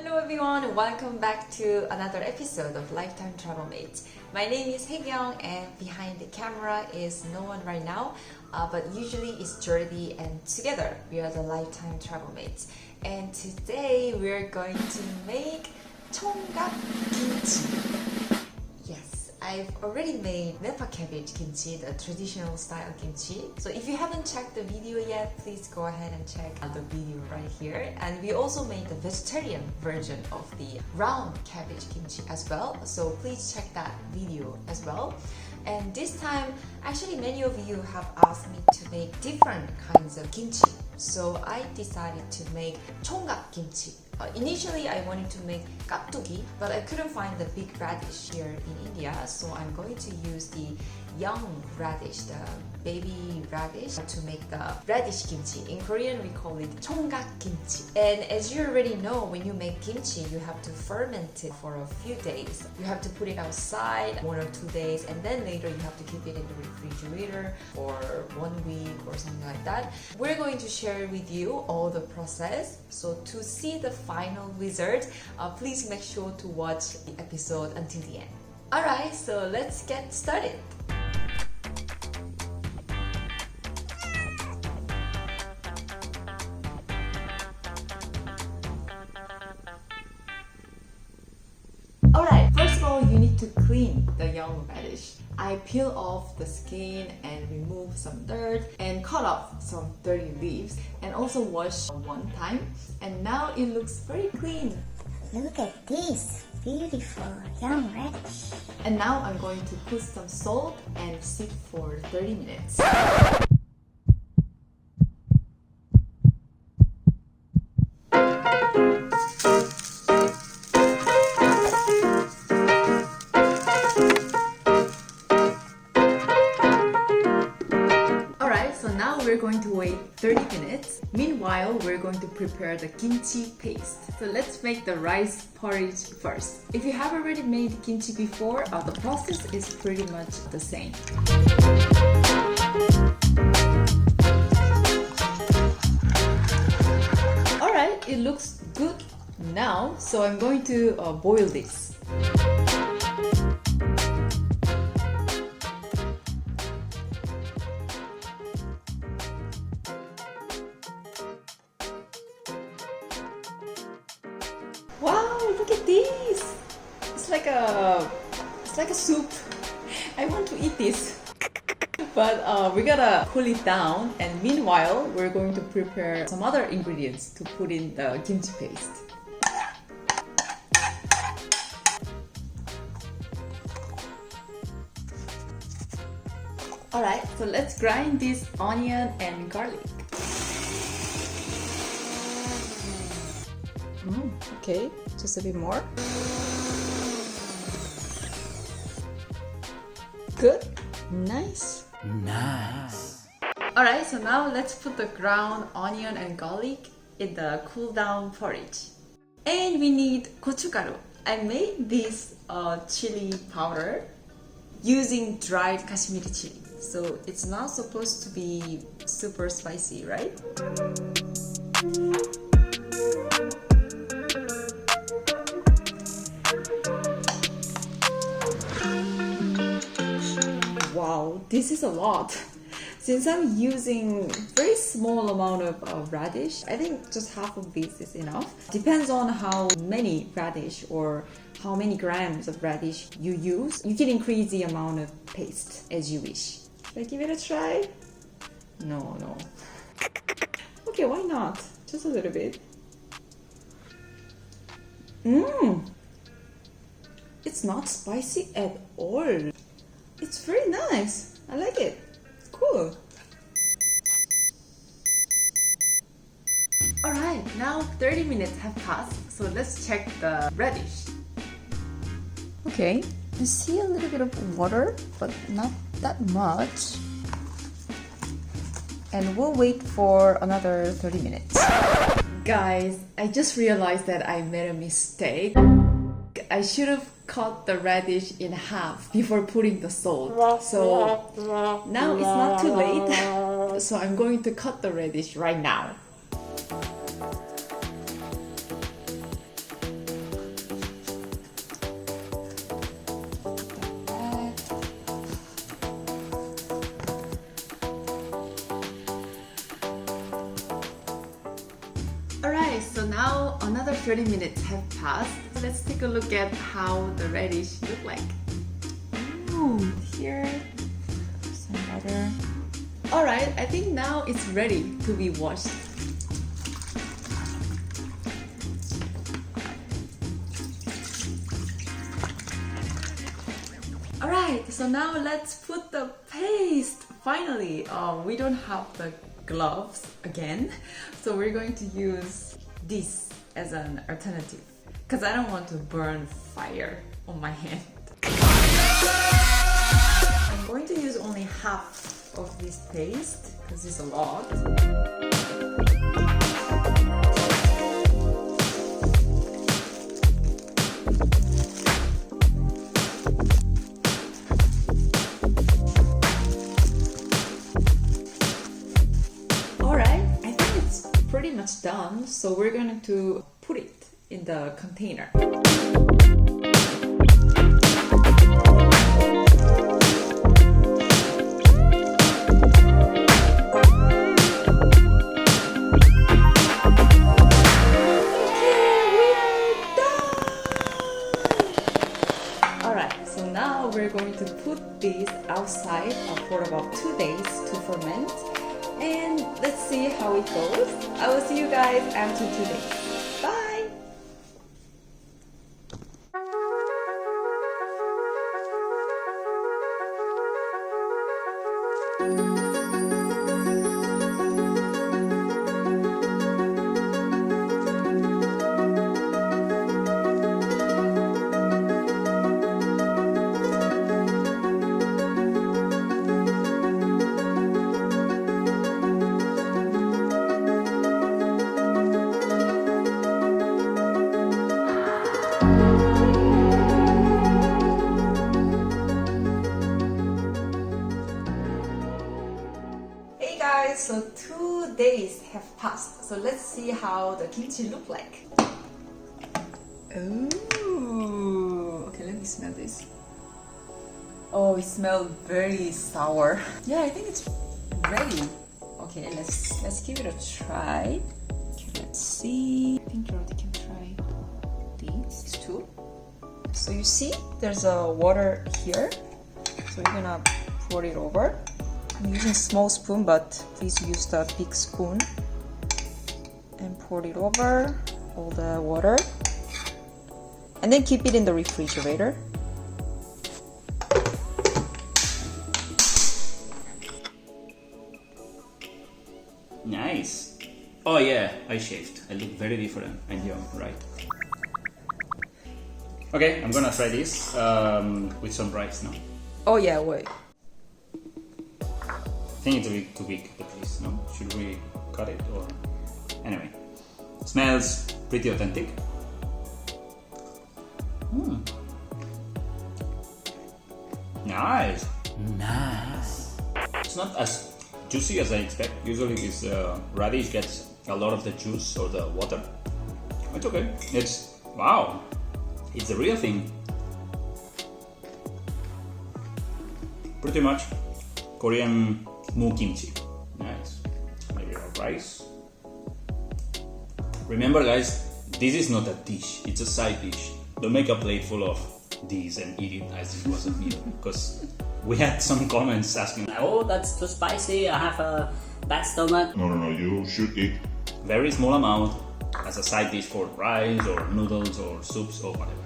Hello everyone, welcome back to another episode of Lifetime Travelmates. My name is Hyekyong and behind the camera is no one right now, but usually it's Jordi and together we are the Lifetime Travelmates. And today we're going to make 총각 kimchi. Yes, I've already made Nepal cabbage kimchi, the traditional style kimchi. So if you haven't checked the video yet, please go ahead and check out the video right here. And we also made the vegetarian version of the round cabbage kimchi as well. So please check that video as well. And this time, actually many of you have asked me to make different kinds of kimchi. So I decided to make 총각 kimchi. Initially, I wanted to make 깍두기, but I couldn't find the big radish here in India, so I'm going to use the young radish, the baby radish, to make the radish kimchi. In Korean, we call it 총각 kimchi. And as you already know, when you make kimchi, you have to ferment it for a few days. You have to put it outside 1 or 2 days, and then later you have to keep it in the refrigerator for 1 week or something like that. We're going to share with you all the process. So to see the final result, please make sure to watch the episode until the end. Alright, so let's get started. Alright, first of all, you need to clean the young radish. I peel off the skin and remove some dirt and cut off some dirty leaves and also wash 1 time. And now it looks very clean. Look at this beautiful young radish. And now I'm going to put some salt and sit for 30 minutes. Alright, so now we're going to wait 30 minutes. Meanwhile, we're going to prepare the kimchi paste. So let's make the rice porridge first. If you have already made kimchi before, the process is pretty much the same. Alright, it looks good now, so I'm going to boil this. Wow, look at this! It's like a soup. I want to eat this. But we gotta cool it down, and meanwhile we're going to prepare some other ingredients to put in the kimchi paste. Alright, so let's grind this onion and garlic. Okay, just a bit more. Good. Nice. Alright, so now let's put the ground onion and garlic in the cool down porridge. And we need gochugaru. I made this chili powder using dried Kashmiri chili. So it's not supposed to be super spicy, right? Wow, this is a lot. Since I'm using very small amount of radish, I think just half of this is enough. Depends on how many radish or how many grams of radish you use. You can increase the amount of paste as you wish. Should I give it a try? No. Okay, why not? Just a little bit. It's not spicy at all. It's very nice. I like it. It's cool. Alright, now 30 minutes have passed, so let's check the radish. Okay, you see a little bit of water, but not that much. And we'll wait for another 30 minutes. Guys, I just realized that I made a mistake. I should have cut the radish in half before putting the salt. So now it's not too late. So I'm going to cut the radish right now. so now another 30 minutes have passed. Let's take a look at how the radish look like. Ooh, here, some water. Alright, I think now it's ready to be washed. Alright, so now let's put the paste. Finally, we don't have the gloves again, so we're going to use this as an alternative because I don't want to burn fire on my hand. I'm going to use only half of this paste because it's a lot. Pretty much done, so we're going to put it in the container. Alright, so now we're going to put this outside for about 2 days to ferment. And let's see how it goes. I will see you guys after 2 days. Bye! So 2 days have passed. So let's see how the kimchi look like. Ooh, okay, let me smell this. Oh, it smells very sour. Yeah, I think it's ready. Okay, let's give it a try. Okay, let's see. I think Jordi can try these too. So you see, there's a water here. So you're gonna pour it over. I'm using small spoon, but please use the big spoon and pour it over all the water and then keep it in the refrigerator. Nice. Oh yeah, I shaved. I look very different and young, right? Okay, I'm gonna try this with some rice now. Oh yeah, wait. I think it's a bit too big, the piece, no? Should we cut it or... Anyway, smells pretty authentic. Nice! Nice! It's not as juicy as I expect. Usually this radish gets a lot of the juice or the water. It's okay. It's... wow! It's the real thing. Pretty much Korean kimchi. Nice. Maybe a rice. Remember guys, this is not a dish, it's a side dish. Don't make a plate full of this and eat it as it was a meal. Because we had some comments asking, oh, that's too spicy, I have a bad stomach. No, you should eat. very small amount as a side dish for rice or noodles or soups or whatever.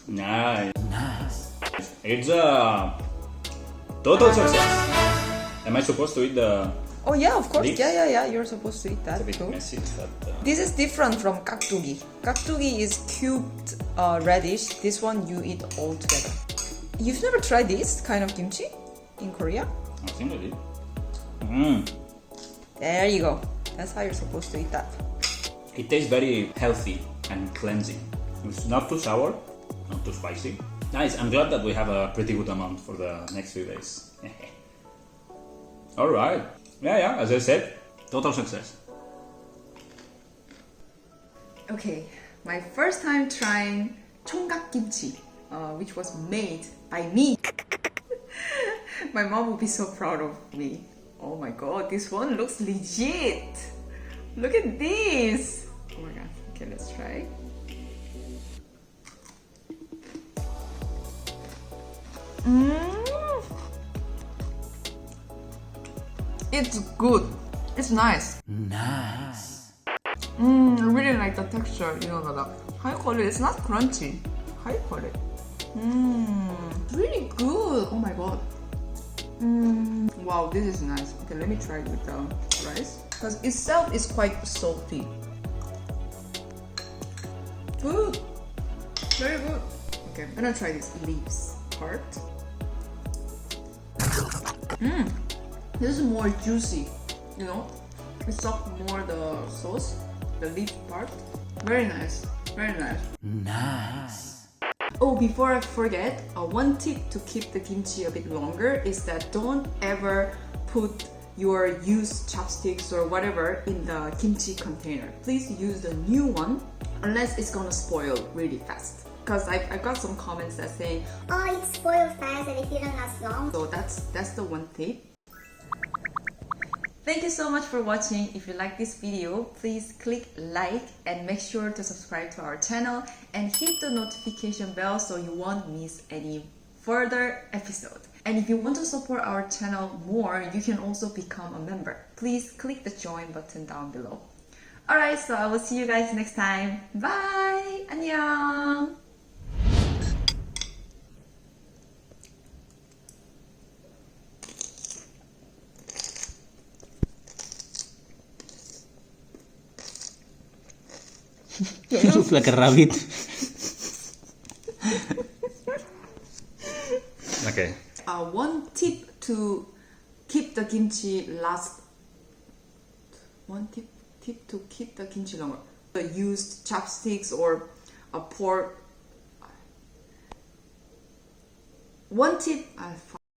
Nice. It's a total success. Am I supposed to eat the... Oh yeah, of course. leaves? Yeah. You're supposed to eat that It's a bit too. messy, but... This is different from kaktugi. Kaktugi is cubed radish. This one you eat all together. You've never tried this kind of kimchi in Korea? I think I did. There you go. That's how you're supposed to eat that. It tastes very healthy and cleansing. It's not too sour, not too spicy. Nice, I'm glad that we have a pretty good amount for the next few days. Alright. Yeah, as I said, total success. Okay, my first time trying 총각 kimchi, which was made by me. My mom would be so proud of me. Oh my god, this one looks legit. Look at this! Oh my god. Okay, let's try. It's good. It's nice. Nice. I really like the texture. You know, the high quality. It's not crunchy. High quality. Really good. Oh my god. Wow, this is nice. Okay, let me try it with the rice. Because itself is quite salty. Good. Very good. Okay, I'm gonna try this leaves part. This is more juicy, you know? It sucked more the sauce, the leaf part. Very nice. Very nice. Nice. Oh, before I forget, one tip to keep the kimchi a bit longer is that don't ever put your used chopsticks or whatever in the kimchi container. Please use the new one unless it's gonna spoil really fast. Because I got some comments that saying, Oh, it spoiled fast and it didn't last long. so that's the one tip. Thank you so much for watching. If you like this video, please click like and make sure to subscribe to our channel and hit the notification bell so you won't miss any further episode. And if you want to support our channel more, you can also become a member. Please click the join button down below. Alright, so I will see you guys next time. Bye! 안녕! You look like a rabbit. Okay. One tip to keep the kimchi last. One tip to keep the kimchi longer. The used chopsticks or a pork. One tip.